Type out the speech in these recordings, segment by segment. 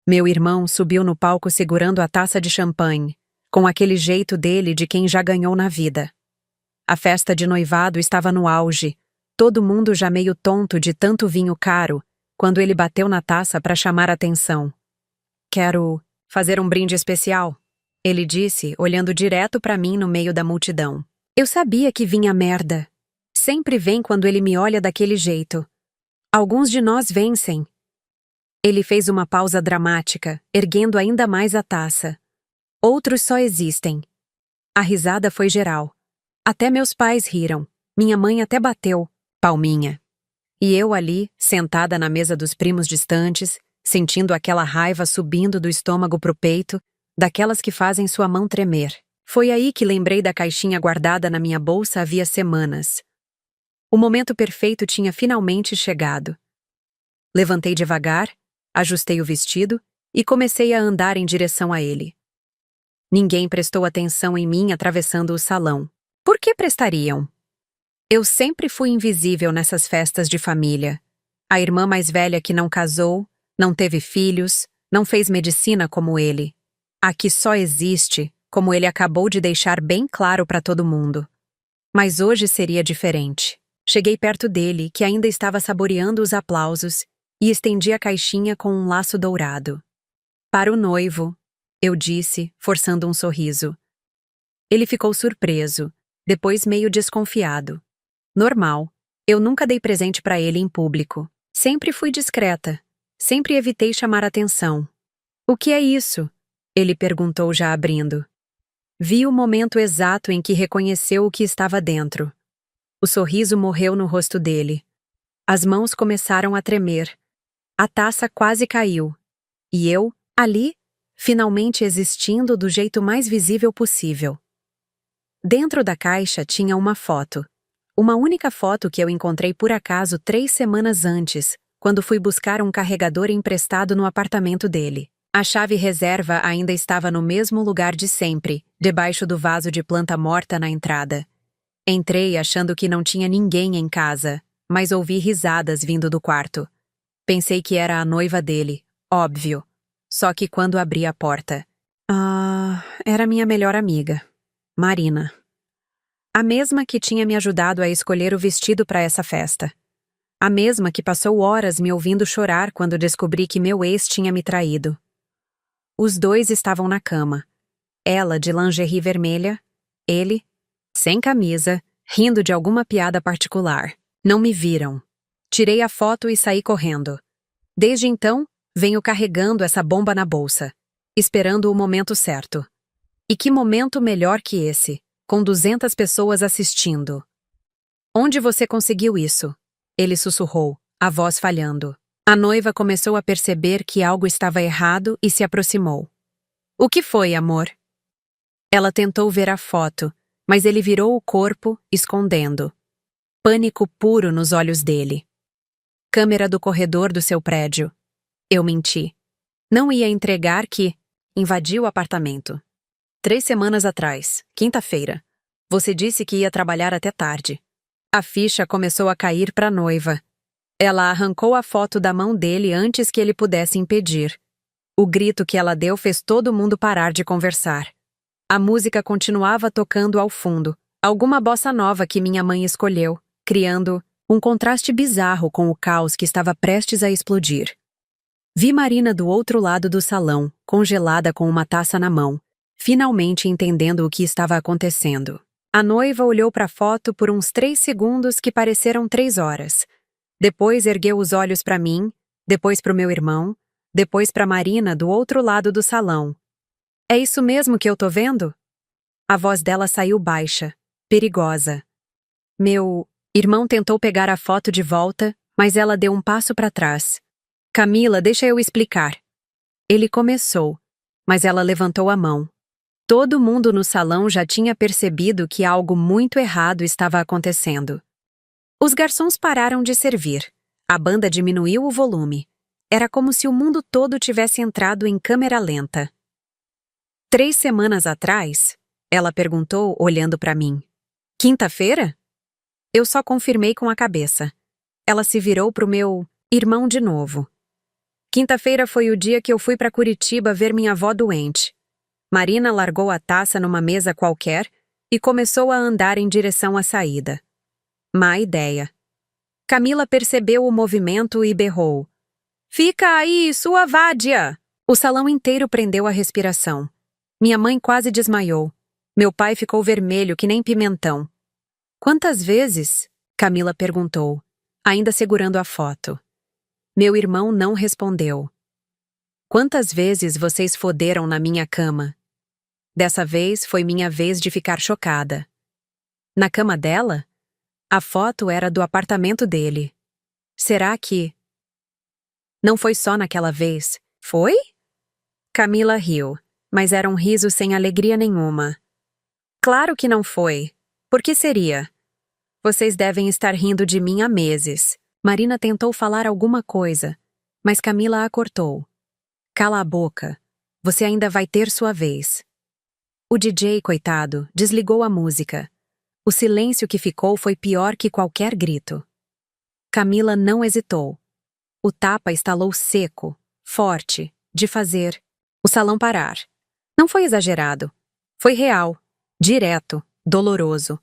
Meu irmão subiu no palco segurando a taça de champanhe, com aquele jeito dele de quem já ganhou na vida. A festa de noivado estava no auge, todo mundo já meio tonto de tanto vinho caro, quando ele bateu na taça para chamar atenção. Quero fazer um brinde especial, ele disse, olhando direto para mim no meio da multidão. Eu sabia que vinha merda. Sempre vem quando ele me olha daquele jeito. Alguns de nós vencem. Ele fez uma pausa dramática, erguendo ainda mais a taça. Outros só existem. A risada foi geral. Até meus pais riram. Minha mãe até bateu. Palminha. E eu ali, sentada na mesa dos primos distantes, sentindo aquela raiva subindo do estômago pro peito, daquelas que fazem sua mão tremer. Foi aí que lembrei da caixinha guardada na minha bolsa havia semanas. O momento perfeito tinha finalmente chegado. Levantei devagar, ajustei o vestido e comecei a andar em direção a ele. Ninguém prestou atenção em mim atravessando o salão. Por que prestariam? Eu sempre fui invisível nessas festas de família. A irmã mais velha que não casou, não teve filhos, não fez medicina como ele. A que só existe, como ele acabou de deixar bem claro para todo mundo. Mas hoje seria diferente. Cheguei perto dele, que ainda estava saboreando os aplausos, e estendi a caixinha com um laço dourado. Para o noivo, eu disse, forçando um sorriso. Ele ficou surpreso, depois meio desconfiado. Normal, eu nunca dei presente para ele em público. Sempre fui discreta. Sempre evitei chamar atenção. O que é isso? Ele perguntou já abrindo. Vi o momento exato em que reconheceu o que estava dentro. O sorriso morreu no rosto dele. As mãos começaram a tremer. A taça quase caiu. E eu, ali, finalmente existindo do jeito mais visível possível. Dentro da caixa tinha uma foto. Uma única foto que eu encontrei por acaso 3 semanas antes, quando fui buscar um carregador emprestado no apartamento dele. A chave reserva ainda estava no mesmo lugar de sempre, debaixo do vaso de planta morta na entrada. Entrei achando que não tinha ninguém em casa, mas ouvi risadas vindo do quarto. Pensei que era a noiva dele, óbvio. Só que quando abri a porta... era minha melhor amiga, Marina. A mesma que tinha me ajudado a escolher o vestido para essa festa. A mesma que passou horas me ouvindo chorar quando descobri que meu ex tinha me traído. Os dois estavam na cama. Ela de lingerie vermelha, ele, sem camisa, rindo de alguma piada particular. Não me viram. Tirei a foto e saí correndo. Desde então, venho carregando essa bomba na bolsa, esperando o momento certo. E que momento melhor que esse, com 200 pessoas assistindo. Onde você conseguiu isso? Ele sussurrou, a voz falhando. A noiva começou a perceber que algo estava errado e se aproximou. O que foi, amor? Ela tentou ver a foto, mas ele virou o corpo, escondendo. Pânico puro nos olhos dele. Câmera do corredor do seu prédio. Eu menti. Não ia entregar que... Invadi o apartamento. 3 semanas atrás, quinta-feira. Você disse que ia trabalhar até tarde. A ficha começou a cair para a noiva. Ela arrancou a foto da mão dele antes que ele pudesse impedir. O grito que ela deu fez todo mundo parar de conversar. A música continuava tocando ao fundo, alguma bossa nova que minha mãe escolheu, criando um contraste bizarro com o caos que estava prestes a explodir. Vi Marina do outro lado do salão, congelada com uma taça na mão, finalmente entendendo o que estava acontecendo. A noiva olhou para a foto por uns 3 segundos que pareceram 3 horas. Depois ergueu os olhos para mim, depois para o meu irmão, depois para Marina do outro lado do salão. É isso mesmo que eu tô vendo? A voz dela saiu baixa, perigosa. Meu irmão tentou pegar a foto de volta, mas ela deu um passo para trás. Camila, deixa eu explicar. Ele começou, mas ela levantou a mão. Todo mundo no salão já tinha percebido que algo muito errado estava acontecendo. Os garçons pararam de servir. A banda diminuiu o volume. Era como se o mundo todo tivesse entrado em câmera lenta. 3 semanas atrás? Ela perguntou, olhando para mim. Quinta-feira? Eu só confirmei com a cabeça. Ela se virou pro meu irmão de novo. Quinta-feira foi o dia que eu fui para Curitiba ver minha avó doente. Marina largou a taça numa mesa qualquer e começou a andar em direção à saída. Má ideia. Camila percebeu o movimento e berrou: "Fica aí, sua vádia!" O salão inteiro prendeu a respiração. Minha mãe quase desmaiou. Meu pai ficou vermelho que nem pimentão. "Quantas vezes?" Camila perguntou, ainda segurando a foto. Meu irmão não respondeu. "Quantas vezes vocês foderam na minha cama?" Dessa vez foi minha vez de ficar chocada. Na cama dela? A foto era do apartamento dele. Será que... Não foi só naquela vez, foi? Camila riu, mas era um riso sem alegria nenhuma. Claro que não foi. Por que seria? Vocês devem estar rindo de mim há meses. Marina tentou falar alguma coisa, mas Camila a cortou. Cala a boca. Você ainda vai ter sua vez. O DJ, coitado, desligou a música. O silêncio que ficou foi pior que qualquer grito. Camila não hesitou. O tapa estalou seco, forte, de fazer o salão parar. Não foi exagerado. Foi real, direto, doloroso.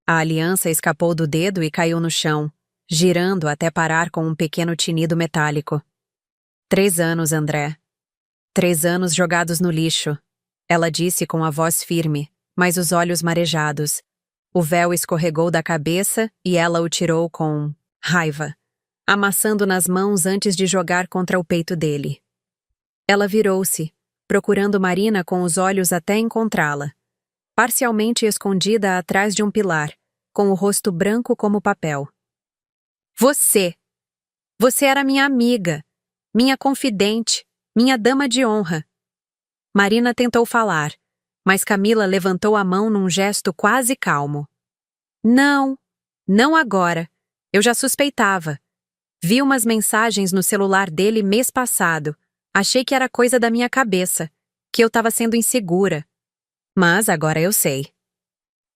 A aliança escapou do dedo e caiu no chão, girando até parar com um pequeno tinido metálico. 3 anos, André. 3 anos jogados no lixo. Ela disse com a voz firme, mas os olhos marejados. O véu escorregou da cabeça e ela o tirou com raiva, amassando nas mãos antes de jogar contra o peito dele. Ela virou-se, procurando Marina com os olhos até encontrá-la, parcialmente escondida atrás de um pilar, com o rosto branco como papel. Você! Você era minha amiga, minha confidente, minha dama de honra. Marina tentou falar, mas Camila levantou a mão num gesto quase calmo. Não, não agora. Eu já suspeitava. Vi umas mensagens no celular dele mês passado. Achei que era coisa da minha cabeça, que eu estava sendo insegura. Mas agora eu sei.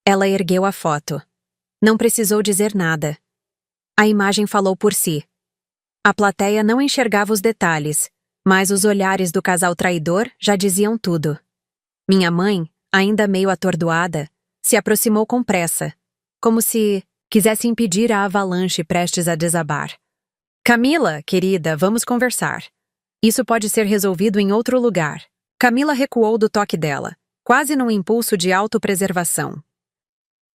Ela ergueu a foto. Não precisou dizer nada. A imagem falou por si. A plateia não enxergava os detalhes, mas os olhares do casal traidor já diziam tudo. Minha mãe, ainda meio atordoada, se aproximou com pressa, como se quisesse impedir a avalanche prestes a desabar. Camila, querida, vamos conversar. Isso pode ser resolvido em outro lugar. Camila recuou do toque dela, quase num impulso de autopreservação.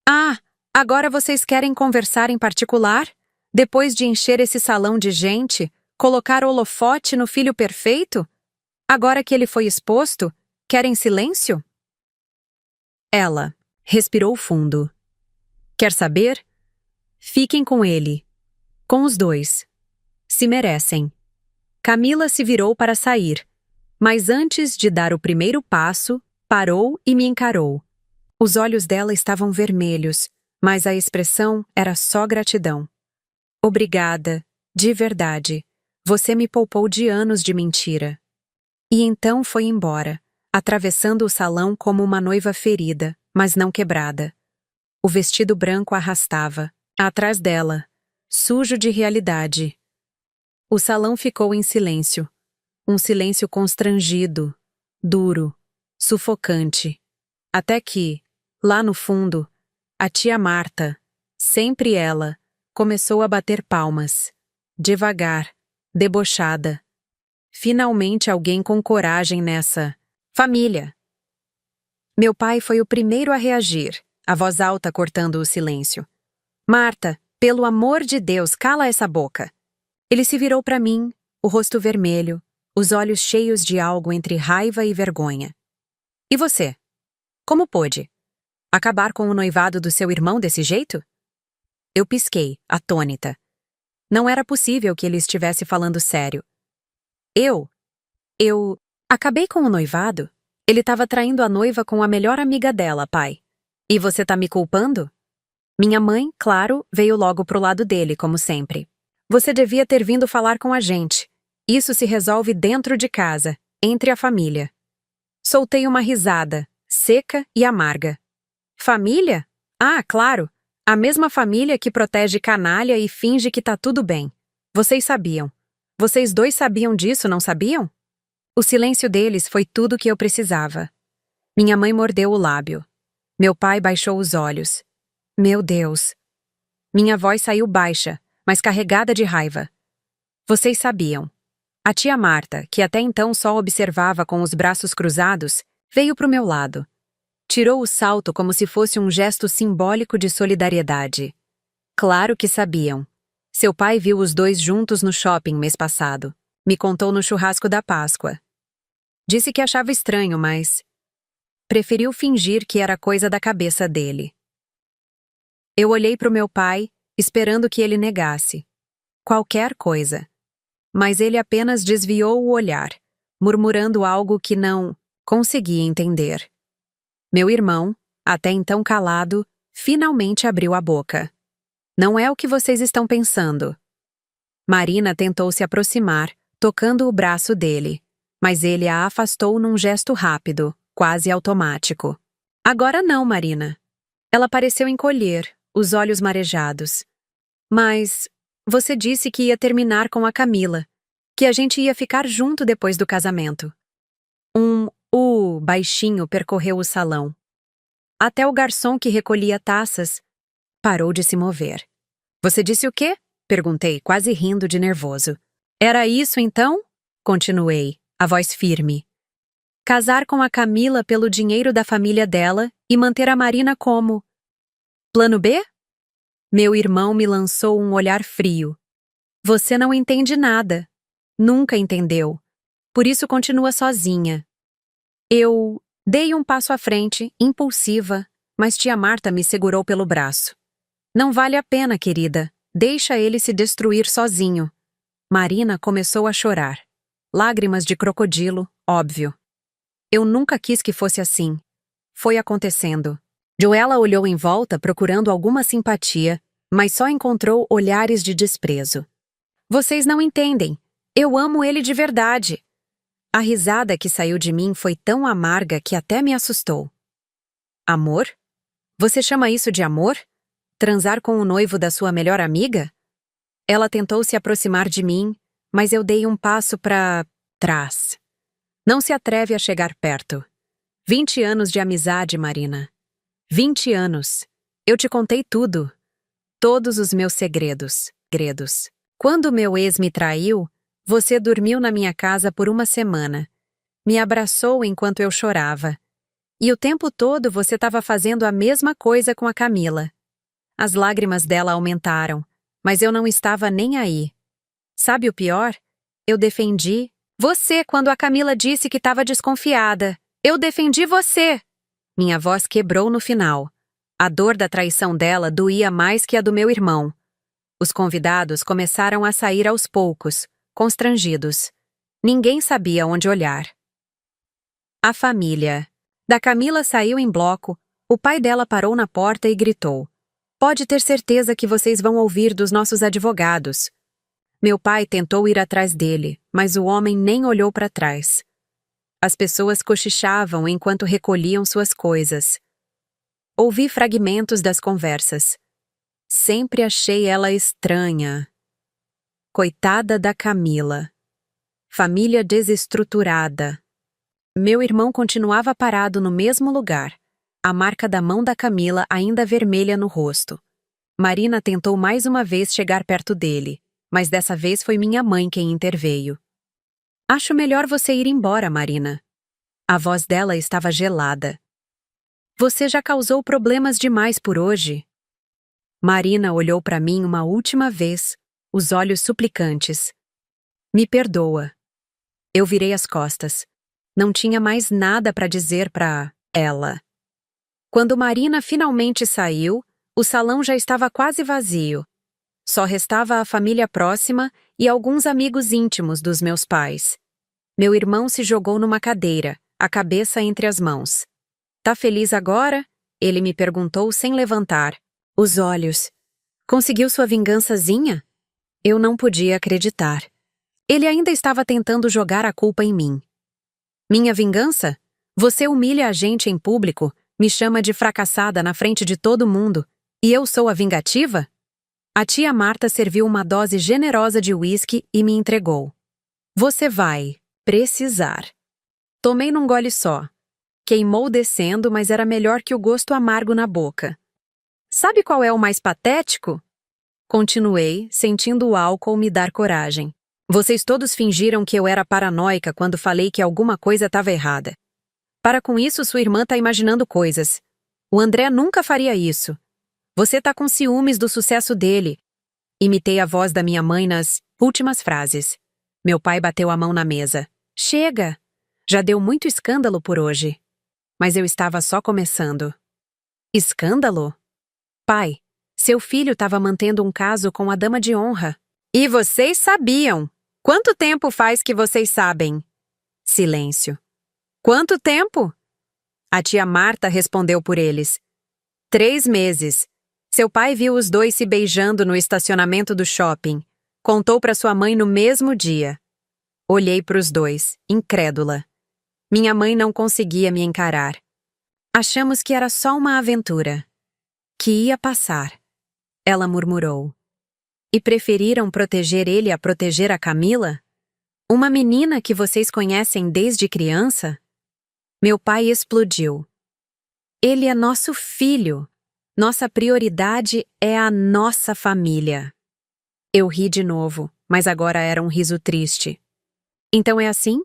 Ah, agora vocês querem conversar em particular? Depois de encher esse salão de gente, colocar holofote no filho perfeito? Agora que ele foi exposto, querem silêncio? Ela respirou fundo. Quer saber? Fiquem com ele. Com os dois. Se merecem. Camila se virou para sair, mas antes de dar o primeiro passo, parou e me encarou. Os olhos dela estavam vermelhos, mas a expressão era só gratidão. Obrigada, de verdade. Você me poupou de anos de mentira. E então foi embora, atravessando o salão como uma noiva ferida, mas não quebrada. O vestido branco arrastava, atrás dela, sujo de realidade. O salão ficou em silêncio. Um silêncio constrangido, duro, sufocante. Até que, lá no fundo, a tia Marta, sempre ela, começou a bater palmas. Devagar, debochada. Finalmente alguém com coragem nessa família. Meu pai foi o primeiro a reagir, a voz alta cortando o silêncio. Marta, pelo amor de Deus, cala essa boca. Ele se virou para mim, o rosto vermelho, os olhos cheios de algo entre raiva e vergonha. E você? Como pôde? Acabar com o noivado do seu irmão desse jeito? Eu pisquei, atônita. Não era possível que ele estivesse falando sério. Eu acabei com o noivado? Ele estava traindo a noiva com a melhor amiga dela, pai. E você tá me culpando? Minha mãe, claro, veio logo pro lado dele, como sempre. Você devia ter vindo falar com a gente. Isso se resolve dentro de casa, entre a família. Soltei uma risada, seca e amarga. Família? Ah, claro. A mesma família que protege canalha e finge que tá tudo bem. Vocês sabiam. Vocês dois sabiam disso, não sabiam? O silêncio deles foi tudo o que eu precisava. Minha mãe mordeu o lábio. Meu pai baixou os olhos. Meu Deus! Minha voz saiu baixa, mas carregada de raiva. Vocês sabiam. A tia Marta, que até então só observava com os braços cruzados, veio pro meu lado. Tirou o salto como se fosse um gesto simbólico de solidariedade. Claro que sabiam. Seu pai viu os dois juntos no shopping mês passado. Me contou no churrasco da Páscoa. Disse que achava estranho, mas preferiu fingir que era coisa da cabeça dele. Eu olhei pro meu pai, esperando que ele negasse. Qualquer coisa. Mas ele apenas desviou o olhar, murmurando algo que não conseguia entender. Meu irmão, até então calado, finalmente abriu a boca. Não é o que vocês estão pensando. Marina tentou se aproximar, tocando o braço dele, mas ele a afastou num gesto rápido, quase automático. Agora não, Marina. Ela pareceu encolher, os olhos marejados. Mas você disse que ia terminar com a Camila, que a gente ia ficar junto depois do casamento. Baixinho percorreu o salão. Até o garçom que recolhia taças parou de se mover. Você disse o quê? Perguntei, quase rindo de nervoso. Era isso então? Continuei, a voz firme. Casar com a Camila pelo dinheiro da família dela e manter a Marina como plano B? Meu irmão me lançou um olhar frio. Você não entende nada. Nunca entendeu. Por isso continua sozinha. Eu dei um passo à frente, impulsiva, mas tia Marta me segurou pelo braço. Não vale a pena, querida. Deixa ele se destruir sozinho. Marina começou a chorar. Lágrimas de crocodilo, óbvio. Eu nunca quis que fosse assim. Foi acontecendo. Joella olhou em volta procurando alguma simpatia, mas só encontrou olhares de desprezo. Vocês não entendem. Eu amo ele de verdade. A risada que saiu de mim foi tão amarga que até me assustou. Amor? Você chama isso de amor? Transar com o noivo da sua melhor amiga? Ela tentou se aproximar de mim, mas eu dei um passo para trás. Não se atreve a chegar perto. 20 anos de amizade, Marina. 20 anos. Eu te contei tudo. Todos os meus segredos. Quando meu ex me traiu, você dormiu na minha casa por uma semana. Me abraçou enquanto eu chorava. E o tempo todo você estava fazendo a mesma coisa com a Camila. As lágrimas dela aumentaram, mas eu não estava nem aí. Sabe o pior? Eu defendi você quando a Camila disse que estava desconfiada. Eu defendi você! Minha voz quebrou no final. A dor da traição dela doía mais que a do meu irmão. Os convidados começaram a sair aos poucos, constrangidos. Ninguém sabia onde olhar. A família. Da Camila saiu em bloco, o pai dela parou na porta e gritou. Pode ter certeza que vocês vão ouvir dos nossos advogados. Meu pai tentou ir atrás dele, mas o homem nem olhou para trás. As pessoas cochichavam enquanto recolhiam suas coisas. Ouvi fragmentos das conversas. Sempre achei ela estranha. Coitada da Camila. Família desestruturada. Meu irmão continuava parado no mesmo lugar, a marca da mão da Camila ainda vermelha no rosto. Marina tentou mais uma vez chegar perto dele, mas dessa vez foi minha mãe quem interveio. Acho melhor você ir embora, Marina. A voz dela estava gelada. Você já causou problemas demais por hoje. Marina olhou para mim uma última vez, os olhos suplicantes. Me perdoa. Eu virei as costas. Não tinha mais nada para dizer para ela. Quando Marina finalmente saiu, o salão já estava quase vazio. Só restava a família próxima e alguns amigos íntimos dos meus pais. Meu irmão se jogou numa cadeira, a cabeça entre as mãos. Tá feliz agora? Ele me perguntou sem levantar. Os olhos. Conseguiu sua vingançazinha? Eu não podia acreditar. Ele ainda estava tentando jogar a culpa em mim. Minha vingança? Você humilha a gente em público, me chama de fracassada na frente de todo mundo, e eu sou a vingativa? A tia Marta serviu uma dose generosa de uísque e me entregou. Você vai precisar. Tomei num gole só. Queimou descendo, mas era melhor que o gosto amargo na boca. Sabe qual é o mais patético? Continuei, sentindo o álcool me dar coragem. Vocês todos fingiram que eu era paranoica quando falei que alguma coisa estava errada. Para com isso, sua irmã tá imaginando coisas. O André nunca faria isso. Você tá com ciúmes do sucesso dele. Imitei a voz da minha mãe nas últimas frases. Meu pai bateu a mão na mesa. Chega! Já deu muito escândalo por hoje. Mas eu estava só começando. Escândalo? Pai, seu filho estava mantendo um caso com a dama de honra. E vocês sabiam! Quanto tempo faz que vocês sabem? Silêncio. Quanto tempo? A tia Marta respondeu por eles. 3 meses. Seu pai viu os dois se beijando no estacionamento do shopping. Contou para sua mãe no mesmo dia. Olhei para os dois, incrédula. Minha mãe não conseguia me encarar. Achamos que era só uma aventura. Que ia passar. Ela murmurou. E preferiram proteger ele a proteger a Camila? Uma menina que vocês conhecem desde criança? Meu pai explodiu. Ele é nosso filho. Nossa prioridade é a nossa família. Eu ri de novo, mas agora era um riso triste. Então é assim?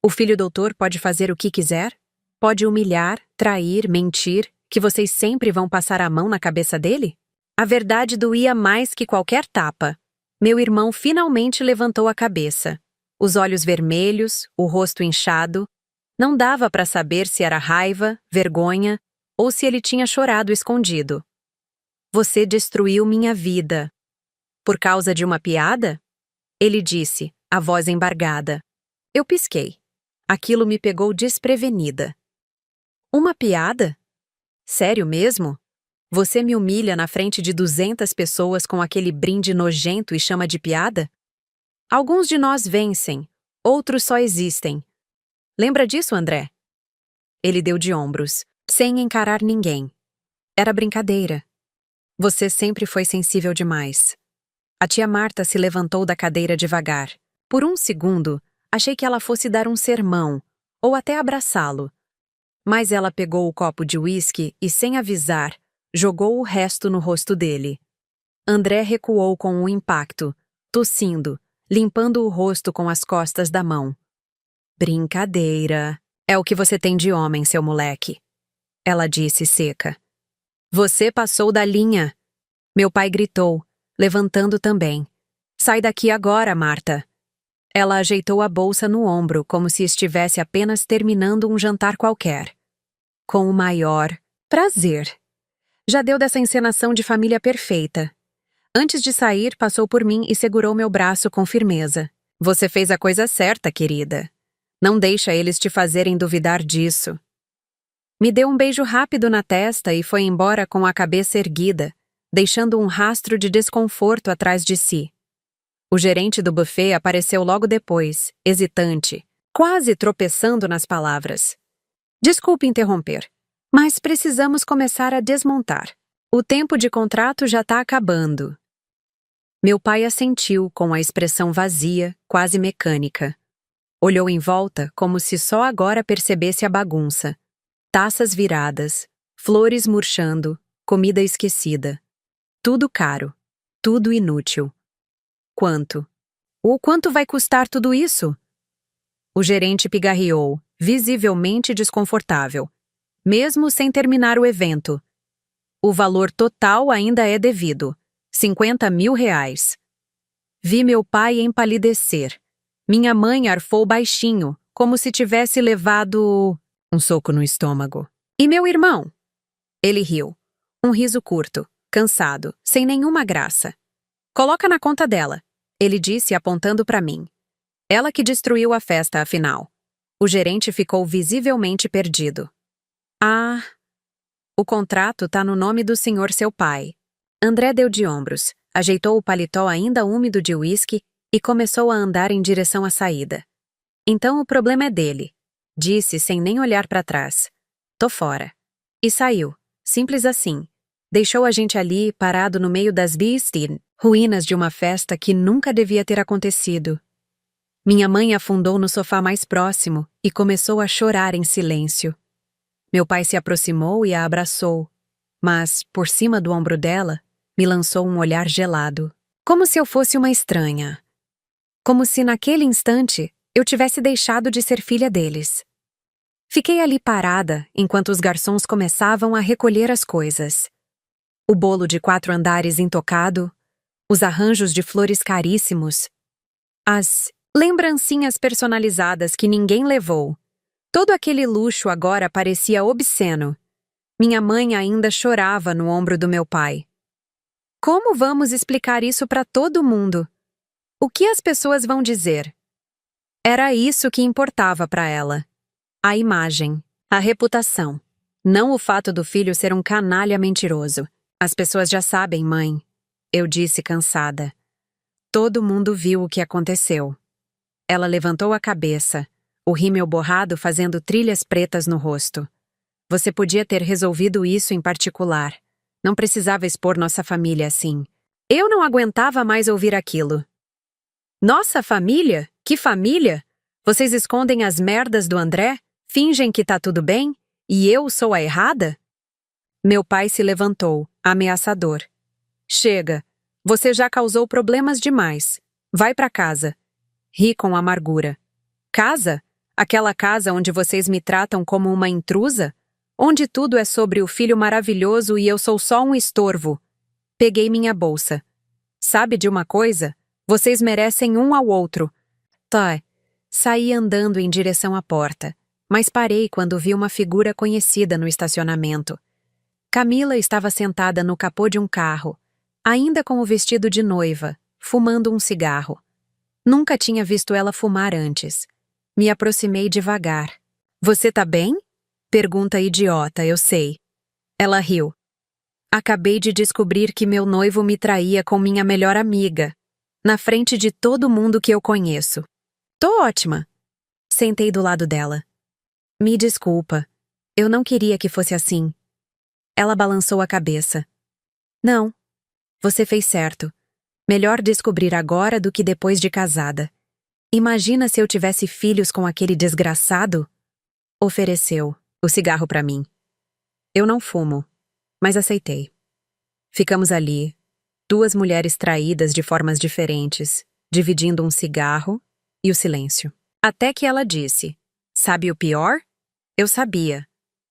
O filho doutor pode fazer o que quiser? Pode humilhar, trair, mentir, que vocês sempre vão passar a mão na cabeça dele? A verdade doía mais que qualquer tapa. Meu irmão finalmente levantou a cabeça. Os olhos vermelhos, o rosto inchado. Não dava para saber se era raiva, vergonha, ou se ele tinha chorado escondido. Você destruiu minha vida. Por causa de uma piada? Ele disse, a voz embargada. Eu pisquei. Aquilo me pegou desprevenida. Uma piada? Sério mesmo? Você me humilha na frente de 200 pessoas com aquele brinde nojento e chama de piada? Alguns de nós vencem, outros só existem. Lembra disso, André? Ele deu de ombros, sem encarar ninguém. Era brincadeira. Você sempre foi sensível demais. A tia Marta se levantou da cadeira devagar. Por um segundo, achei que ela fosse dar um sermão, ou até abraçá-lo. Mas ela pegou o copo de uísque e, sem avisar, jogou o resto no rosto dele. André recuou com o impacto, tossindo, limpando o rosto com as costas da mão. Brincadeira. É o que você tem de homem, seu moleque. Ela disse seca. Você passou da linha. Meu pai gritou, levantando também. Sai daqui agora, Marta. Ela ajeitou a bolsa no ombro como se estivesse apenas terminando um jantar qualquer. Com o maior prazer. Já deu dessa encenação de família perfeita. Antes de sair, passou por mim e segurou meu braço com firmeza. Você fez a coisa certa, querida. Não deixa eles te fazerem duvidar disso. Me deu um beijo rápido na testa e foi embora com a cabeça erguida, deixando um rastro de desconforto atrás de si. O gerente do buffet apareceu logo depois, hesitante, quase tropeçando nas palavras. Desculpe interromper, mas precisamos começar a desmontar. O tempo de contrato já está acabando. Meu pai assentiu com a expressão vazia, quase mecânica. Olhou em volta como se só agora percebesse a bagunça. Taças viradas, flores murchando, comida esquecida. Tudo caro, tudo inútil. Quanto? O quanto vai custar tudo isso? O gerente pigarreou, visivelmente desconfortável, mesmo sem terminar o evento. O valor total ainda é devido, R$50 mil. Vi meu pai empalidecer. Minha mãe arfou baixinho, como se tivesse levado um soco no estômago. E meu irmão? Ele riu. Um riso curto, cansado, sem nenhuma graça. Coloca na conta dela, ele disse apontando para mim. Ela que destruiu a festa, afinal. O gerente ficou visivelmente perdido. Ah, o contrato tá no nome do senhor seu pai. André deu de ombros, ajeitou o paletó ainda úmido de uísque e começou a andar em direção à saída. Então o problema é dele, disse sem nem olhar para trás. Tô fora. E saiu, simples assim. Deixou a gente ali, parado no meio das Beastie Ruínas de uma festa que nunca devia ter acontecido. Minha mãe afundou no sofá mais próximo e começou a chorar em silêncio. Meu pai se aproximou e a abraçou, mas, por cima do ombro dela, me lançou um olhar gelado, como se eu fosse uma estranha. Como se naquele instante eu tivesse deixado de ser filha deles. Fiquei ali parada enquanto os garçons começavam a recolher as coisas. O bolo de 4 andares intocado, os arranjos de flores caríssimos, as lembrancinhas personalizadas que ninguém levou. Todo aquele luxo agora parecia obsceno. Minha mãe ainda chorava no ombro do meu pai. Como vamos explicar isso para todo mundo? O que as pessoas vão dizer? Era isso que importava para ela. A imagem, a reputação. Não o fato do filho ser um canalha mentiroso. As pessoas já sabem, mãe. Eu disse cansada. Todo mundo viu o que aconteceu. Ela levantou a cabeça, o rímel borrado fazendo trilhas pretas no rosto. Você podia ter resolvido isso em particular. Não precisava expor nossa família assim. Eu não aguentava mais ouvir aquilo. Nossa família? Que família? Vocês escondem as merdas do André? Fingem que tá tudo bem? E eu sou a errada? Meu pai se levantou, ameaçador. Chega. Você já causou problemas demais. Vai pra casa. Ri com amargura. Casa? Aquela casa onde vocês me tratam como uma intrusa? Onde tudo é sobre o filho maravilhoso e eu sou só um estorvo. Peguei minha bolsa. Sabe de uma coisa? Vocês merecem um ao outro. Tá. Saí andando em direção à porta, mas parei quando vi uma figura conhecida no estacionamento. Camila estava sentada no capô de um carro, ainda com o vestido de noiva, fumando um cigarro. Nunca tinha visto ela fumar antes. Me aproximei devagar. Você tá bem? Pergunta idiota, eu sei. Ela riu. Acabei de descobrir que meu noivo me traía com minha melhor amiga, na frente de todo mundo que eu conheço. Tô ótima. Sentei do lado dela. Me desculpa. Eu não queria que fosse assim. Ela balançou a cabeça. Não. Você fez certo. Melhor descobrir agora do que depois de casada. Imagina se eu tivesse filhos com aquele desgraçado? Ofereceu o cigarro pra mim. Eu não fumo, mas aceitei. Ficamos ali, 2 mulheres traídas de formas diferentes, dividindo um cigarro e o silêncio. Até que ela disse, sabe o pior? Eu sabia.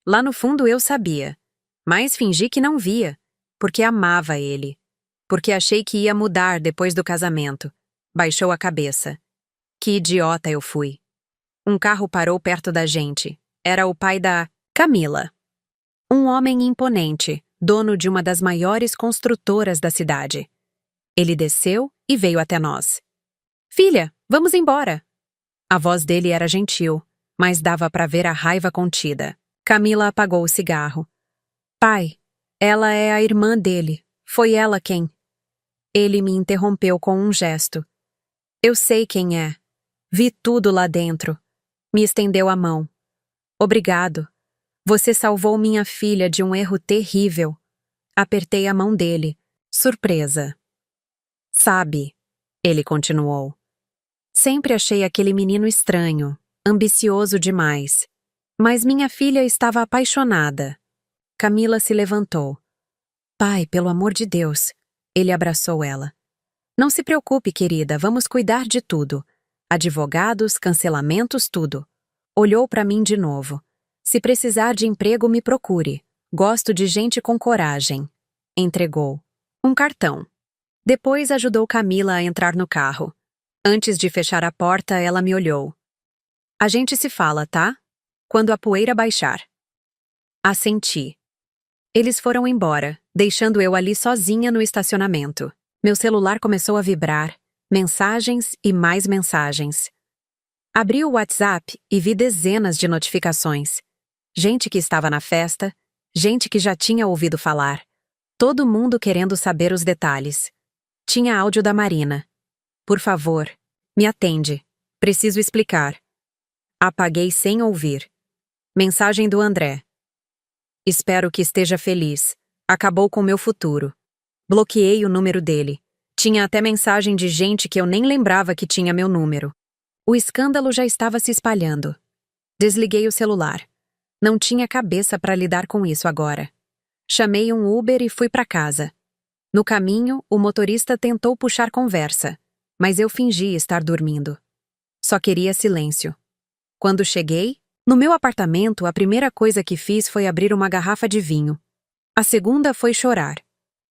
Lá no fundo eu sabia. Mas fingi que não via, porque amava ele. Porque achei que ia mudar depois do casamento. Baixou a cabeça. Que idiota eu fui. Um carro parou perto da gente. Era o pai da Camila. Um homem imponente, dono de uma das maiores construtoras da cidade. Ele desceu e veio até nós. Filha, vamos embora. A voz dele era gentil, mas dava para ver a raiva contida. Camila apagou o cigarro. Pai, ela é a irmã dele. Foi ela quem... Ele me interrompeu com um gesto. Eu sei quem é. Vi tudo lá dentro. Me estendeu a mão. Obrigado. Você salvou minha filha de um erro terrível. Apertei a mão dele, surpresa. Sabe, ele continuou. Sempre achei aquele menino estranho, ambicioso demais. Mas minha filha estava apaixonada. Camila se levantou. Pai, pelo amor de Deus. Ele abraçou ela. Não se preocupe, querida, vamos cuidar de tudo. Advogados, cancelamentos, tudo. Olhou para mim de novo. Se precisar de emprego, me procure. Gosto de gente com coragem. Entregou. Um cartão. Depois ajudou Camila a entrar no carro. Antes de fechar a porta, ela me olhou. A gente se fala, tá? Quando a poeira baixar. Assenti. Eles foram embora, deixando eu ali sozinha no estacionamento. Meu celular começou a vibrar, mensagens e mais mensagens. Abri o WhatsApp e vi dezenas de notificações. Gente que estava na festa, gente que já tinha ouvido falar. Todo mundo querendo saber os detalhes. Tinha áudio da Marina. Por favor, me atende. Preciso explicar. Apaguei sem ouvir. Mensagem do André. Espero que esteja feliz. Acabou com meu futuro. Bloqueei o número dele. Tinha até mensagem de gente que eu nem lembrava que tinha meu número. O escândalo já estava se espalhando. Desliguei o celular. Não tinha cabeça para lidar com isso agora. Chamei um Uber e fui para casa. No caminho, o motorista tentou puxar conversa, mas eu fingi estar dormindo. Só queria silêncio. Quando cheguei, no meu apartamento, a primeira coisa que fiz foi abrir uma garrafa de vinho. A segunda foi chorar.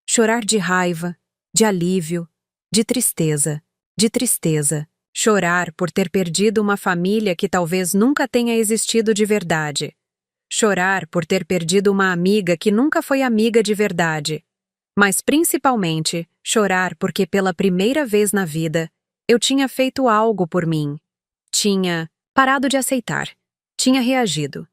Chorar de raiva, de alívio, de tristeza, de tristeza. Chorar por ter perdido uma família que talvez nunca tenha existido de verdade. Chorar por ter perdido uma amiga que nunca foi amiga de verdade. Mas principalmente, chorar porque pela primeira vez na vida, eu tinha feito algo por mim. Tinha parado de aceitar. Tinha reagido.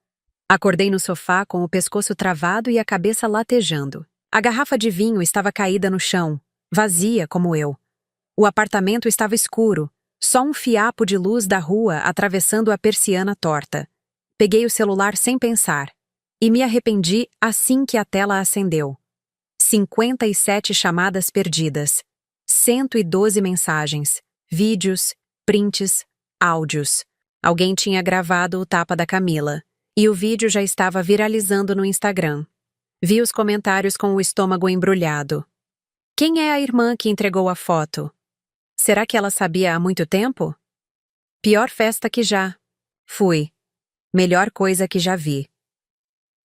Acordei no sofá com o pescoço travado e a cabeça latejando. A garrafa de vinho estava caída no chão, vazia como eu. O apartamento estava escuro, só um fiapo de luz da rua atravessando a persiana torta. Peguei o celular sem pensar e me arrependi assim que a tela acendeu. 57 chamadas perdidas, 112 mensagens, vídeos, prints, áudios. Alguém tinha gravado o tapa da Camila, e o vídeo já estava viralizando no Instagram. Vi os comentários com o estômago embrulhado. Quem é a irmã que entregou a foto? Será que ela sabia há muito tempo? Pior festa que já. Fui. Melhor coisa que já vi.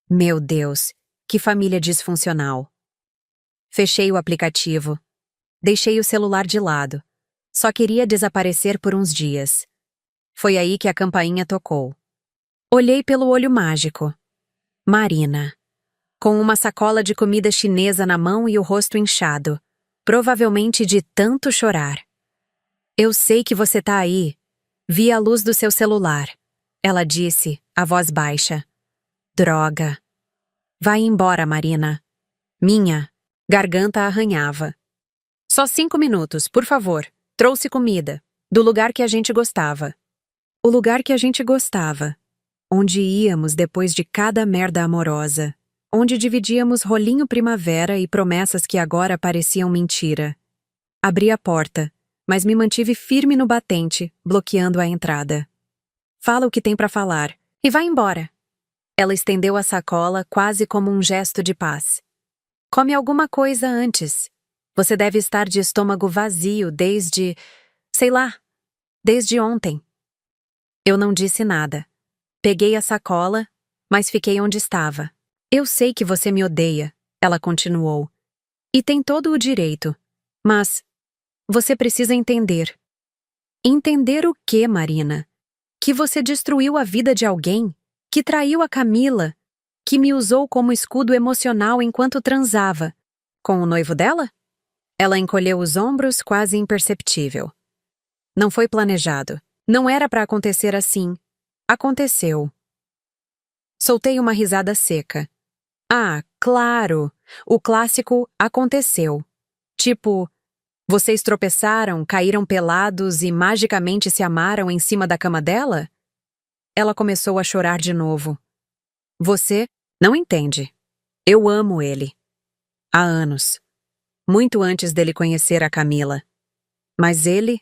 Meu Deus, que família disfuncional. Fechei o aplicativo. Deixei o celular de lado. Só queria desaparecer por uns dias. Foi aí que a campainha tocou. Olhei pelo olho mágico. Marina. Com uma sacola de comida chinesa na mão e o rosto inchado. Provavelmente de tanto chorar. Eu sei que você tá aí. Vi a luz do seu celular. Ela disse, a voz baixa. Droga. Vai embora, Marina. Minha garganta arranhava. Só 5 minutos, por favor. Trouxe comida. Do lugar que a gente gostava. O lugar que a gente gostava. Onde íamos depois de cada merda amorosa. Onde dividíamos rolinho primavera e promessas que agora pareciam mentira. Abri a porta, mas me mantive firme no batente, bloqueando a entrada. Fala o que tem pra falar e vai embora. Ela estendeu a sacola quase como um gesto de paz. Come alguma coisa antes. Você deve estar de estômago vazio desde, sei lá, desde ontem. Eu não disse nada. Peguei a sacola, mas fiquei onde estava. Eu sei que você me odeia, ela continuou. E tem todo o direito. Mas você precisa entender. Entender o quê, Marina? Que você destruiu a vida de alguém? Que traiu a Camila? Que me usou como escudo emocional enquanto transava? Com o noivo dela? Ela encolheu os ombros, quase imperceptível. Não foi planejado. Não era para acontecer assim. Aconteceu. Soltei uma risada seca. Ah, claro! O clássico aconteceu. Tipo, vocês tropeçaram, caíram pelados e magicamente se amaram em cima da cama dela? Ela começou a chorar de novo. Você não entende. Eu amo ele. Há anos. Muito antes dele conhecer a Camila. Mas ele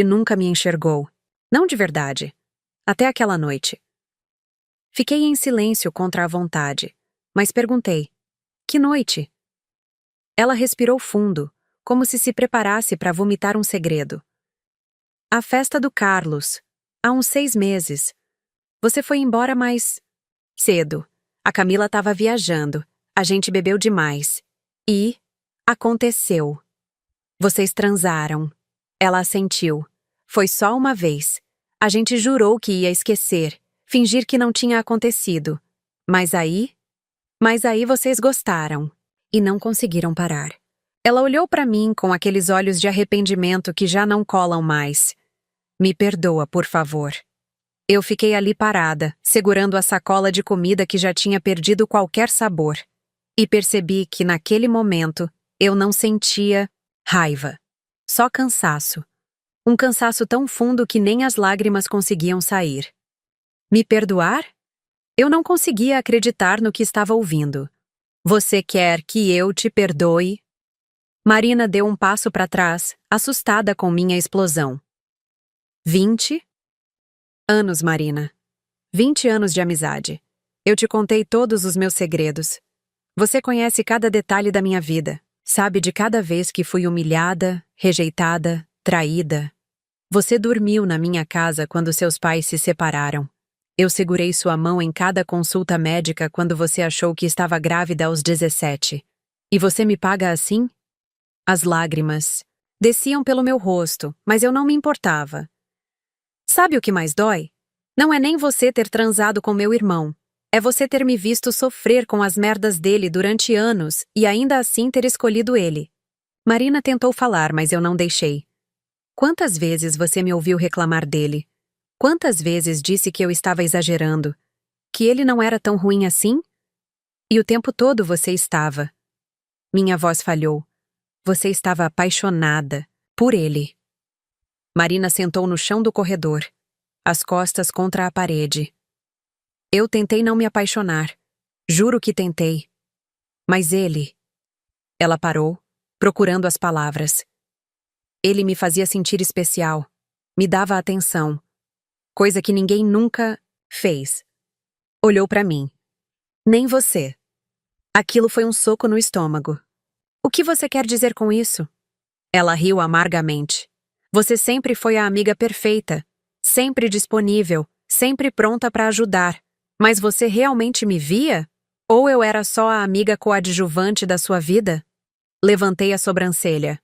nunca me enxergou. Não de verdade. Até aquela noite. Fiquei em silêncio contra a vontade, mas perguntei: que noite? Ela respirou fundo, como se preparasse para vomitar um segredo. A festa do Carlos, há uns 6 meses. Você foi embora mais cedo. A Camila estava viajando, a gente bebeu demais. E aconteceu. Vocês transaram. Ela assentiu. Foi só uma vez. A gente jurou que ia esquecer, fingir que não tinha acontecido. Mas aí vocês gostaram. E não conseguiram parar. Ela olhou para mim com aqueles olhos de arrependimento que já não colam mais. Me perdoa, por favor. Eu fiquei ali parada, segurando a sacola de comida que já tinha perdido qualquer sabor. E percebi que, naquele momento, eu não sentia raiva. Só cansaço. Um cansaço tão fundo que nem as lágrimas conseguiam sair. Me perdoar? Eu não conseguia acreditar no que estava ouvindo. Você quer que eu te perdoe? Marina deu um passo para trás, assustada com minha explosão. 20 anos, Marina. 20 anos de amizade. Eu te contei todos os meus segredos. Você conhece cada detalhe da minha vida. Sabe de cada vez que fui humilhada, rejeitada, traída. Você dormiu na minha casa quando seus pais se separaram. Eu segurei sua mão em cada consulta médica quando você achou que estava grávida aos 17. E você me paga assim? As lágrimas desciam pelo meu rosto, mas eu não me importava. Sabe o que mais dói? Não é nem você ter transado com meu irmão. É você ter me visto sofrer com as merdas dele durante anos e ainda assim ter escolhido ele. Marina tentou falar, mas eu não deixei. Quantas vezes você me ouviu reclamar dele? Quantas vezes disse que eu estava exagerando? Que ele não era tão ruim assim? E o tempo todo você estava. Minha voz falhou. Você estava apaixonada por ele. Marina sentou no chão do corredor, as costas contra a parede. Eu tentei não me apaixonar. Juro que tentei. Mas ele... Ela parou, procurando as palavras. Ele me fazia sentir especial. Me dava atenção. Coisa que ninguém nunca fez. Olhou para mim. Nem você. Aquilo foi um soco no estômago. O que você quer dizer com isso? Ela riu amargamente. Você sempre foi a amiga perfeita. Sempre disponível. Sempre pronta para ajudar. Mas você realmente me via? Ou eu era só a amiga coadjuvante da sua vida? Levantei a sobrancelha.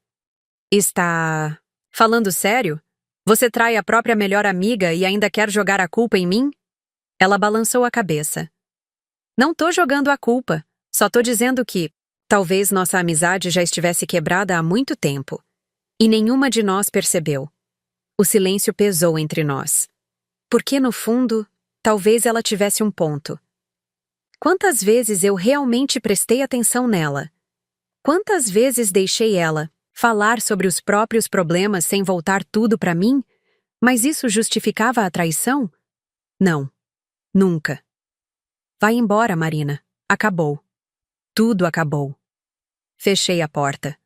Está... falando sério? Você trai a própria melhor amiga e ainda quer jogar a culpa em mim? Ela balançou a cabeça. Não tô jogando a culpa. Só tô dizendo que talvez nossa amizade já estivesse quebrada há muito tempo. E nenhuma de nós percebeu. O silêncio pesou entre nós. Porque, no fundo, talvez ela tivesse um ponto. Quantas vezes eu realmente prestei atenção nela? Quantas vezes deixei ela falar sobre os próprios problemas sem voltar tudo para mim? Mas isso justificava a traição? Não. Nunca. Vai embora, Marina. Acabou. Tudo acabou. Fechei a porta.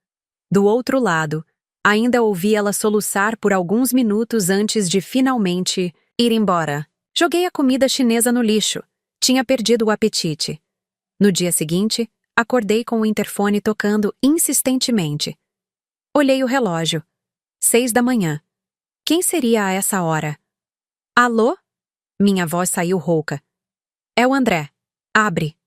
Do outro lado, ainda ouvi ela soluçar por alguns minutos antes de finalmente ir embora. Joguei a comida chinesa no lixo. Tinha perdido o apetite. No dia seguinte, acordei com o interfone tocando insistentemente. Olhei o relógio. 6 da manhã. Quem seria a essa hora? Alô? Minha voz saiu rouca. É o André. Abre.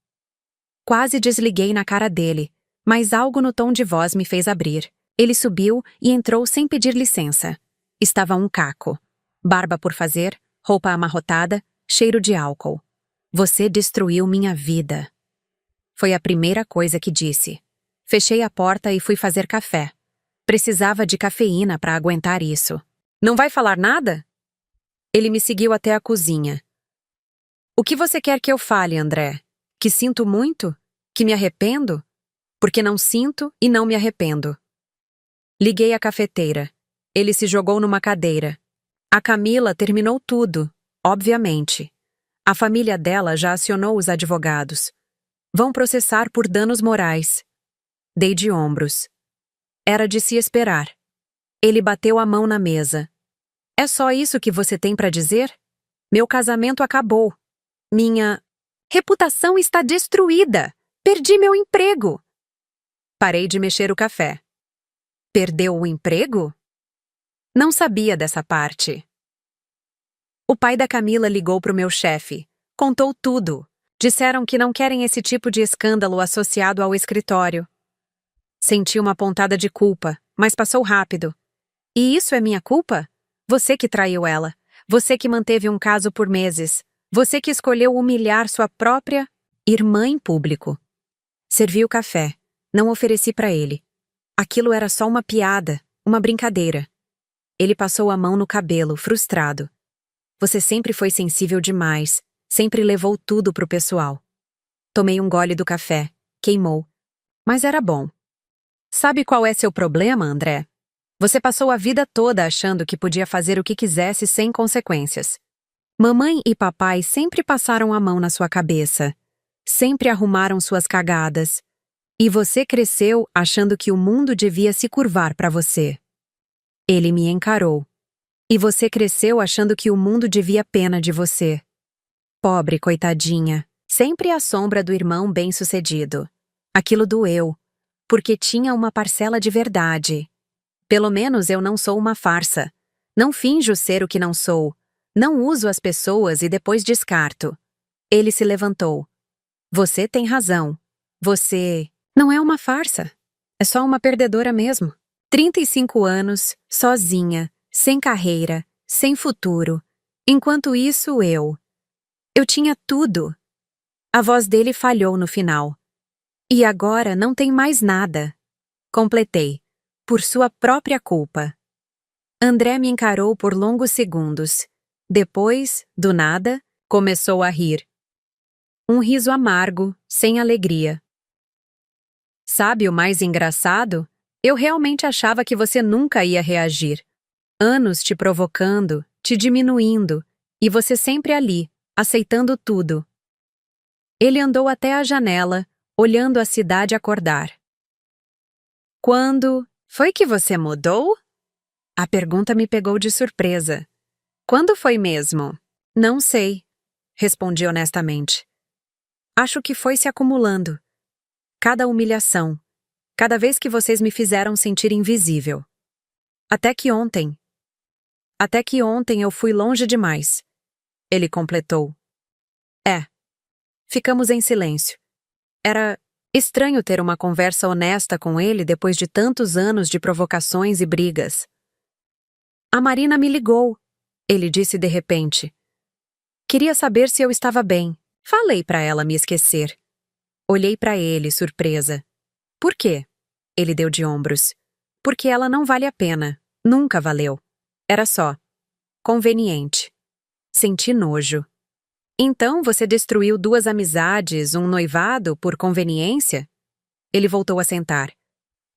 Quase desliguei na cara dele, mas algo no tom de voz me fez abrir. Ele subiu e entrou sem pedir licença. Estava um caco. Barba por fazer, roupa amarrotada, cheiro de álcool. Você destruiu minha vida. Foi a primeira coisa que disse. Fechei a porta e fui fazer café. Precisava de cafeína para aguentar isso. Não vai falar nada? Ele me seguiu até a cozinha. O que você quer que eu fale, André? Que sinto muito? Que me arrependo? Porque não sinto e não me arrependo. Liguei a cafeteira. Ele se jogou numa cadeira. A Camila terminou tudo, obviamente. A família dela já acionou os advogados. Vão processar por danos morais. Dei de ombros. Era de se esperar. Ele bateu a mão na mesa. É só isso que você tem para dizer? Meu casamento acabou. Minha reputação está destruída. Perdi meu emprego. Parei de mexer o café. Perdeu o emprego? Não sabia dessa parte. O pai da Camila ligou pro meu chefe. Contou tudo. Disseram que não querem esse tipo de escândalo associado ao escritório. Senti uma pontada de culpa, mas passou rápido. E isso é minha culpa? Você que traiu ela. Você que manteve um caso por meses. Você que escolheu humilhar sua própria irmã em público. Servi o café. Não ofereci para ele. Aquilo era só uma piada, uma brincadeira. Ele passou a mão no cabelo, frustrado. Você sempre foi sensível demais, sempre levou tudo pro pessoal. Tomei um gole do café, queimou. Mas era bom. Sabe qual é seu problema, André? Você passou a vida toda achando que podia fazer o que quisesse sem consequências. Mamãe e papai sempre passaram a mão na sua cabeça. Sempre arrumaram suas cagadas. E você cresceu achando que o mundo devia se curvar para você. Ele me encarou. E você cresceu achando que o mundo devia pena de você. Pobre coitadinha, sempre à sombra do irmão bem-sucedido. Aquilo doeu, porque tinha uma parcela de verdade. Pelo menos eu não sou uma farsa. Não finjo ser o que não sou. Não uso as pessoas e depois descarto. Ele se levantou. Você tem razão. Você não é uma farsa. É só uma perdedora mesmo. 35 anos, sozinha, sem carreira, sem futuro. Enquanto isso, eu tinha tudo. A voz dele falhou no final. E agora não tem mais nada. Completei. Por sua própria culpa. André me encarou por longos segundos. Depois, do nada, começou a rir. Um riso amargo, sem alegria. Sabe o mais engraçado? Eu realmente achava que você nunca ia reagir. Anos te provocando, te diminuindo, e você sempre ali, aceitando tudo. Ele andou até a janela, olhando a cidade acordar. Quando foi que você mudou? A pergunta me pegou de surpresa. Quando foi mesmo? Não sei, respondi honestamente. Acho que foi se acumulando. Cada humilhação. Cada vez que vocês me fizeram sentir invisível. Até que ontem eu fui longe demais. Ele completou. Ficamos em silêncio. Era estranho ter uma conversa honesta com ele depois de tantos anos de provocações e brigas. A Marina me ligou, ele disse de repente. Queria saber se eu estava bem. Falei para ela me esquecer. Olhei para ele, surpresa. Por quê? Ele deu de ombros. Porque ela não vale a pena. Nunca valeu. Era só conveniente. Senti nojo. Então você destruiu 2 amizades, um noivado, por conveniência? Ele voltou a sentar.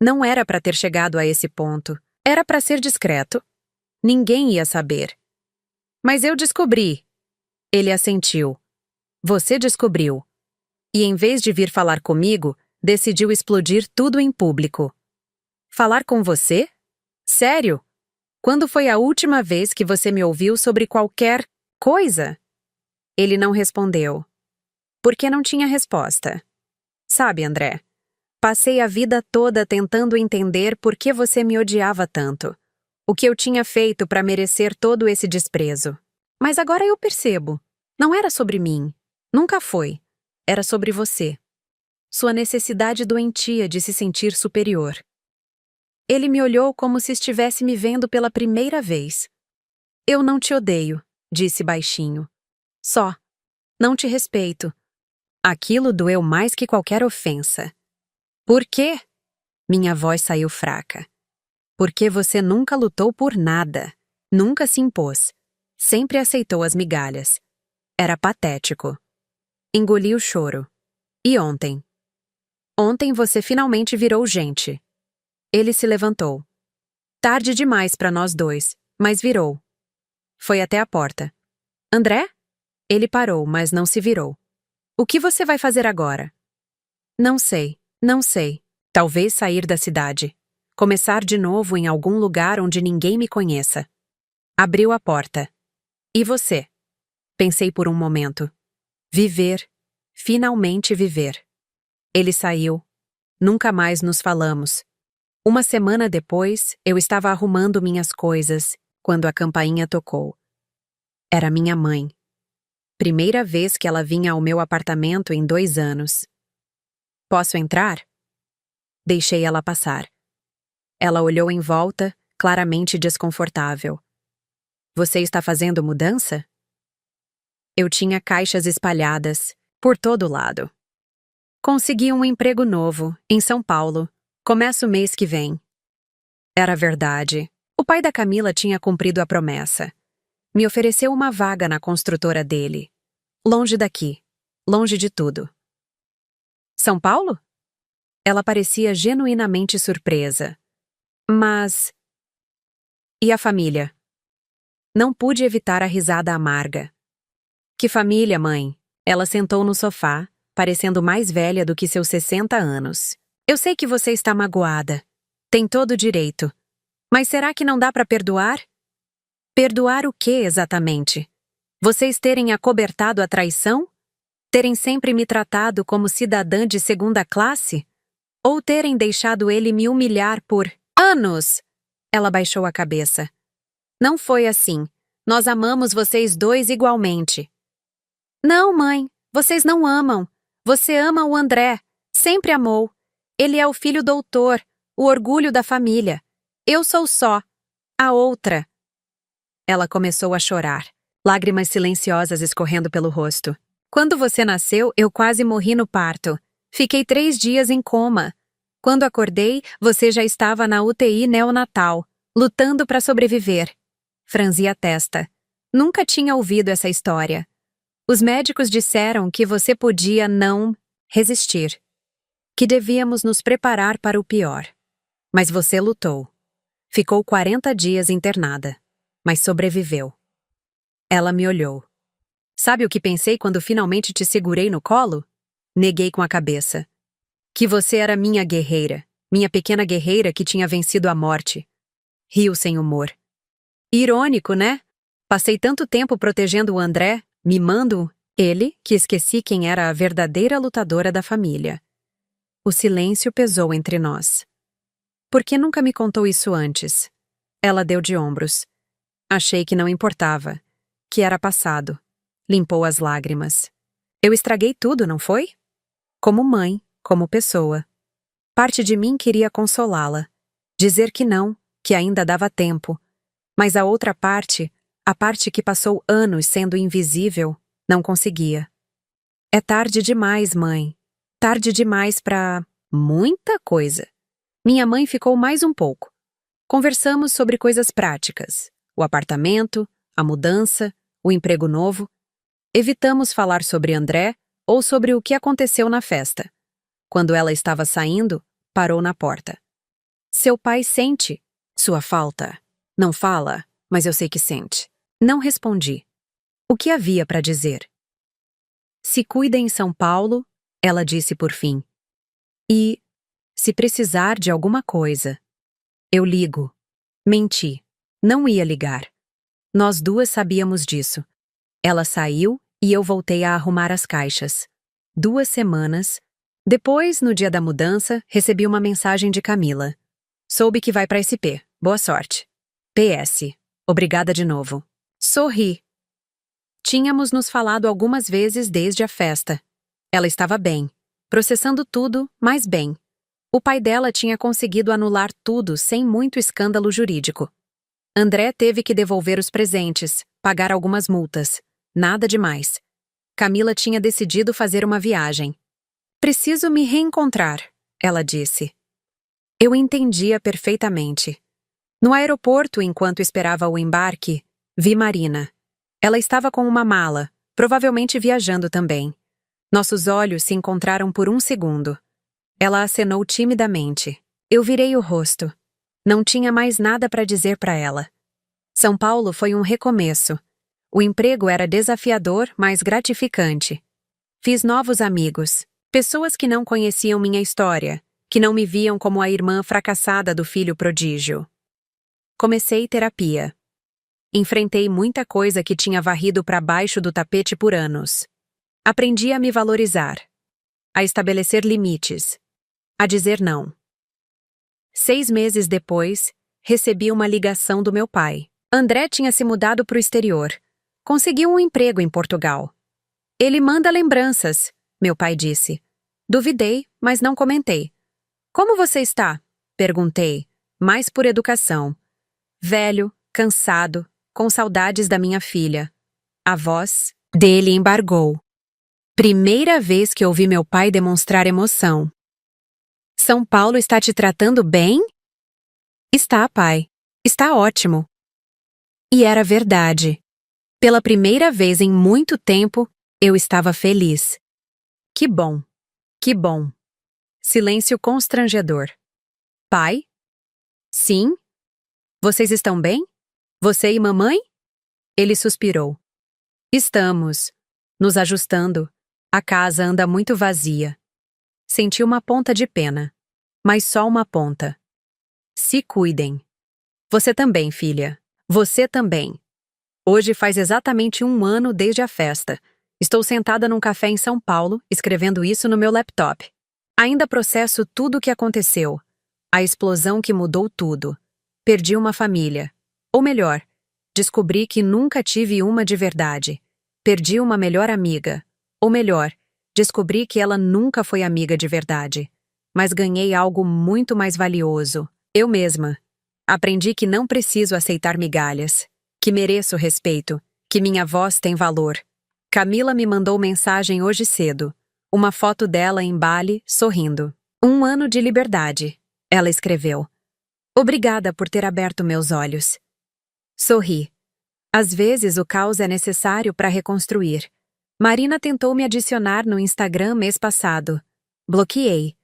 Não era para ter chegado a esse ponto. Era para ser discreto. Ninguém ia saber. Mas eu descobri. Ele assentiu. Você descobriu. E em vez de vir falar comigo, decidiu explodir tudo em público. Falar com você? Sério? Quando foi a última vez que você me ouviu sobre qualquer coisa? Ele não respondeu. Porque não tinha resposta. Sabe, André, passei a vida toda tentando entender por que você me odiava tanto. O que eu tinha feito para merecer todo esse desprezo. Mas agora eu percebo. Não era sobre mim. Nunca foi. Era sobre você. Sua necessidade doentia de se sentir superior. Ele me olhou como se estivesse me vendo pela primeira vez. Eu não te odeio, disse baixinho. Só. Não te respeito. Aquilo doeu mais que qualquer ofensa. Por quê? Minha voz saiu fraca. Porque você nunca lutou por nada. Nunca se impôs. Sempre aceitou as migalhas. Era patético. Engoli o choro. E ontem? Ontem você finalmente virou gente. Ele se levantou. Tarde demais para nós dois, mas virou. Foi até a porta. André? Ele parou, mas não se virou. O que você vai fazer agora? Não sei, não sei. Talvez sair da cidade. Começar de novo em algum lugar onde ninguém me conheça. Abriu a porta. E você? Pensei por um momento. Viver. Finalmente viver. Ele saiu. Nunca mais nos falamos. Uma semana depois, eu estava arrumando minhas coisas, quando a campainha tocou. Era minha mãe. Primeira vez que ela vinha ao meu apartamento em 2 anos. Posso entrar? Deixei ela passar. Ela olhou em volta, claramente desconfortável. Você está fazendo mudança? Eu tinha caixas espalhadas, por todo lado. Consegui um emprego novo, em São Paulo. Começo o mês que vem. Era verdade. O pai da Camila tinha cumprido a promessa. Me ofereceu uma vaga na construtora dele. Longe daqui. Longe de tudo. São Paulo? Ela parecia genuinamente surpresa. Mas... E a família? Não pude evitar a risada amarga. Que família, mãe? Ela sentou no sofá, parecendo mais velha do que seus 60 anos. Eu sei que você está magoada. Tem todo o direito. Mas será que não dá para perdoar? Perdoar o quê exatamente? Vocês terem acobertado a traição? Terem sempre me tratado como cidadã de segunda classe? Ou terem deixado ele me humilhar por anos? Ela baixou a cabeça. Não foi assim. Nós amamos vocês dois igualmente. Não, mãe. Vocês não amam. Você ama o André. Sempre amou. Ele é o filho doutor, o orgulho da família. Eu sou só a outra. Ela começou a chorar, lágrimas silenciosas escorrendo pelo rosto. Quando você nasceu, eu quase morri no parto. Fiquei 3 dias em coma. Quando acordei, você já estava na UTI neonatal, lutando para sobreviver. Franzi a testa. Nunca tinha ouvido essa história. Os médicos disseram que você podia não resistir, que devíamos nos preparar para o pior. Mas você lutou. Ficou 40 dias internada, mas sobreviveu. Ela me olhou. Sabe o que pensei quando finalmente te segurei no colo? Neguei com a cabeça. Que você era minha guerreira, minha pequena guerreira que tinha vencido a morte. Riu sem humor. Irônico, né? Passei tanto tempo protegendo o André, mimando ele, que esqueci quem era a verdadeira lutadora da família. O silêncio pesou entre nós. Por que nunca me contou isso antes? Ela deu de ombros. Achei que não importava, que era passado. Limpou as lágrimas. Eu estraguei tudo, não foi? Como mãe, como pessoa. Parte de mim queria consolá-la, dizer que não, que ainda dava tempo. Mas a outra parte, a parte que passou anos sendo invisível, não conseguia. É tarde demais, mãe. Tarde demais pra muita coisa. Minha mãe ficou mais um pouco. Conversamos sobre coisas práticas. O apartamento, a mudança, o emprego novo. Evitamos falar sobre André ou sobre o que aconteceu na festa. Quando ela estava saindo, parou na porta. Seu pai sente sua falta. Não fala, mas eu sei que sente. Não respondi. O que havia para dizer? Se cuida em São Paulo, ela disse por fim. E, se precisar de alguma coisa, eu ligo. Menti. Não ia ligar. Nós duas sabíamos disso. Ela saiu e eu voltei a arrumar as caixas. 2 semanas. Depois, no dia da mudança, recebi uma mensagem de Camila. Soube que vai para SP. Boa sorte. PS. Obrigada de novo. Sorri. Tínhamos nos falado algumas vezes desde a festa. Ela estava bem, processando tudo, mas bem. O pai dela tinha conseguido anular tudo sem muito escândalo jurídico. André teve que devolver os presentes, pagar algumas multas. Nada demais. Camila tinha decidido fazer uma viagem. Preciso me reencontrar, ela disse. Eu entendia perfeitamente. No aeroporto, enquanto esperava o embarque, vi Marina. Ela estava com uma mala, provavelmente viajando também. Nossos olhos se encontraram por 1 segundo. Ela acenou timidamente. Eu virei o rosto. Não tinha mais nada para dizer para ela. São Paulo foi um recomeço. O emprego era desafiador, mas gratificante. Fiz novos amigos, pessoas que não conheciam minha história, que não me viam como a irmã fracassada do filho prodígio. Comecei terapia. Enfrentei muita coisa que tinha varrido para baixo do tapete por anos. Aprendi a me valorizar, a estabelecer limites, a dizer não. 6 meses depois, recebi uma ligação do meu pai. André tinha se mudado para o exterior. Conseguiu um emprego em Portugal. Ele manda lembranças, meu pai disse. Duvidei, mas não comentei. Como você está? Perguntei, mais por educação. Velho, cansado, com saudades da minha filha. A voz dele embargou. Primeira vez que ouvi meu pai demonstrar emoção. São Paulo está te tratando bem? Está, pai. Está ótimo. E era verdade. Pela primeira vez em muito tempo, eu estava feliz. Que bom. Que bom. Silêncio constrangedor. Pai? Sim? Vocês estão bem? Você e mamãe? Ele suspirou. Estamos. Nos ajustando. A casa anda muito vazia. Senti uma ponta de pena. mas só uma ponta. Se cuidem. Você também, filha. Você também. Hoje faz exatamente 1 ano desde a festa. Estou sentada num café em São Paulo, escrevendo isso no meu laptop. Ainda processo tudo o que aconteceu. A explosão que mudou tudo. Perdi uma família. Ou melhor, descobri que nunca tive uma de verdade. Perdi uma melhor amiga. Ou melhor, descobri que ela nunca foi amiga de verdade. Mas ganhei algo muito mais valioso. Eu mesma. Aprendi que não preciso aceitar migalhas. Que mereço respeito. Que minha voz tem valor. Camila me mandou mensagem hoje cedo. Uma foto dela em Bali, sorrindo. 1 ano de liberdade. Ela escreveu. Obrigada por ter aberto meus olhos. Sorri. Às vezes o caos é necessário para reconstruir. Marina tentou me adicionar no Instagram mês passado. Bloqueei.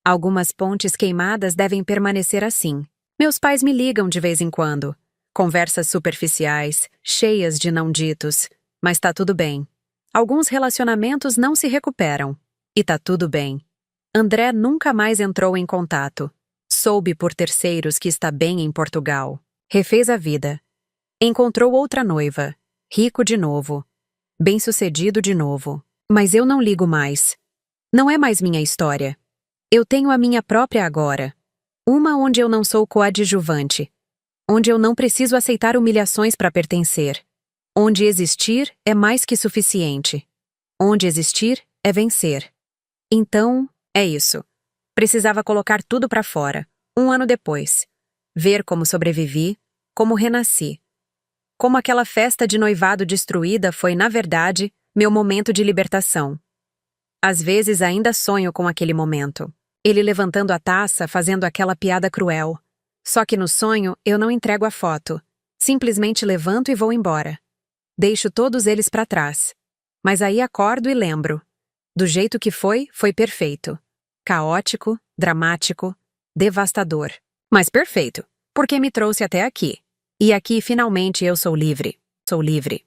Algumas pontes queimadas devem permanecer assim. Meus pais me ligam de vez em quando. Conversas superficiais, cheias de não ditos. Mas tá tudo bem. Alguns relacionamentos não se recuperam. E tá tudo bem. André nunca mais entrou em contato. Soube por terceiros que está bem em Portugal. Refez a vida. Encontrou outra noiva. Rico de novo. Bem-sucedido de novo. Mas eu não ligo mais. Não é mais minha história. Eu tenho a minha própria agora. Uma onde eu não sou coadjuvante. Onde eu não preciso aceitar humilhações para pertencer. Onde existir é mais que suficiente. Onde existir é vencer. Então, é isso. Precisava colocar tudo para fora, 1 ano depois. Ver como sobrevivi, como renasci. Como aquela festa de noivado destruída foi, na verdade, meu momento de libertação. Às vezes ainda sonho com aquele momento. Ele levantando a taça, fazendo aquela piada cruel. Só que no sonho eu não entrego a foto. Simplesmente levanto e vou embora. Deixo todos eles para trás. Mas aí acordo e lembro. Do jeito que foi, foi perfeito. Caótico, dramático, devastador. Mas perfeito, porque me trouxe até aqui. E aqui finalmente eu sou livre. Sou livre.